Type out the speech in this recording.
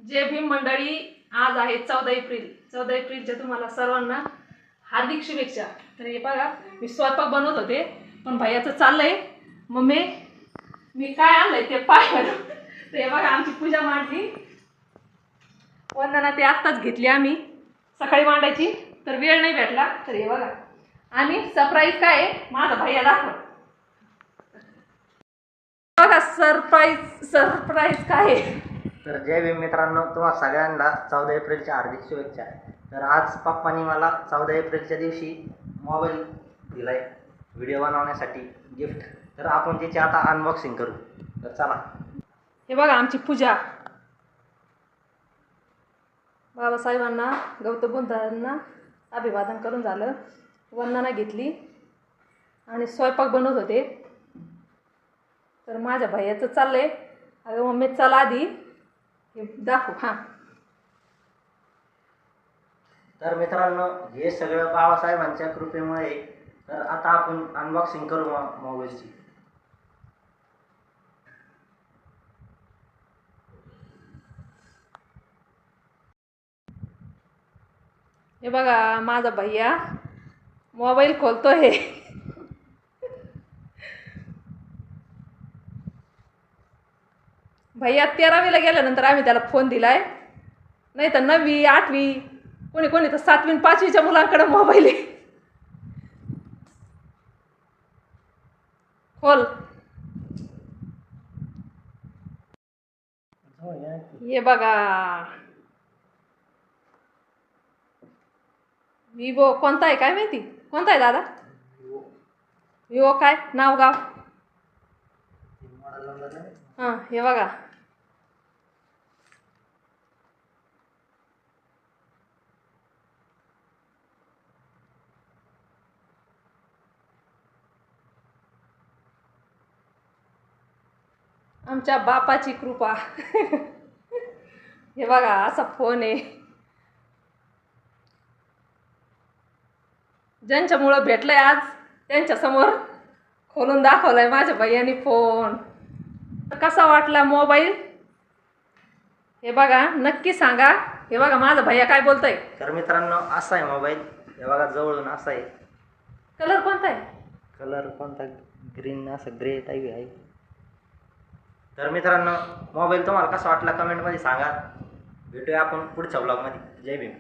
जय भीम मंडळी, आज आहे 14 एप्रिल. 14 एप्रिलच्या तुम्हाला सर्वांना हार्दिक शुभेच्छा. तर हे बघा, मी स्वयंपाक बनवत होते, पण भैयाचं चाललंय मम्मी मी काय आणलंय ते पाहिलं. तर हे बघा, आमची पूजा मांडली. वंदना ते आत्ताच घेतली आम्ही सकाळी मांडायची, तर वेळ नाही भेटला. तर हे बघा, आणि सरप्राईज काय आहे माझा भैया दाखव. बघा सरप्राईज काय आहे. तर जय भीम मित्रांनो, तुम्हाला सगळ्यांना 14 एप्रिलच्या हार्दिक शुभेच्छा. तर आज पप्पांनी मला 14 एप्रिलच्या दिवशी मोबाईल दिलाय व्हिडिओ बनवण्यासाठी गिफ्ट. तर आपण त्याची आता अनबॉक्सिंग करू. तर चला. हे बघा आमची पूजा. बाबासाहेबांना गौतम बुद्धांना अभिवादन करून झालं, वंदना घेतली आणि स्वयंपाक बनवत होते. तर माझ्या भैयाचं चाललंय. अगं मम्मी चला आधी हे दाखव. हां, तर मित्रांनो, हे सगळं बाबासाहेबांच्या कृपेमुळे. तर आता आपण अनबॉक्सिंग करू मोबाईलची. हे बघा माझा भैया मोबाईल खोलतोय. भैया 13वीला गेल्यानंतर आम्ही त्याला फोन दिलाय, नाही तर 9वी 8वी कोणी कोणी तर 7वी आणि 5वीच्या मुलांकडे मोबाईल आहे. खोल. हे बघा, विवो कोणता आहे काय माहिती. कोणता आहे दादा? विवो काय नाव गाव? हां, हे बघा. आमच्या बापाची कृपा. हे बघा असा फोन आहे. ज्यांच्यामुळं भेटलंय आज त्यांच्यासमोर खोलून दाखवलाय माझ्या भैयानी फोन. कसा वाटला मोबाईल हे बघा नक्की सांगा. हे बघा माझा भैया काय बोलतोय. तर मित्रांनो, असा आहे मोबाईल. हे बघा जवळून असा आहे. कलर कोणता आहे? कलर कोणता? ग्रीन, असं ग्रे टाईप आहे. तर मित्रांनो, मोबाईल तुम्हाला कसा वाटला कमेंटमध्ये सांगा. भेटूया आपण पुढच्या व्लॉगमध्ये. जय भीम.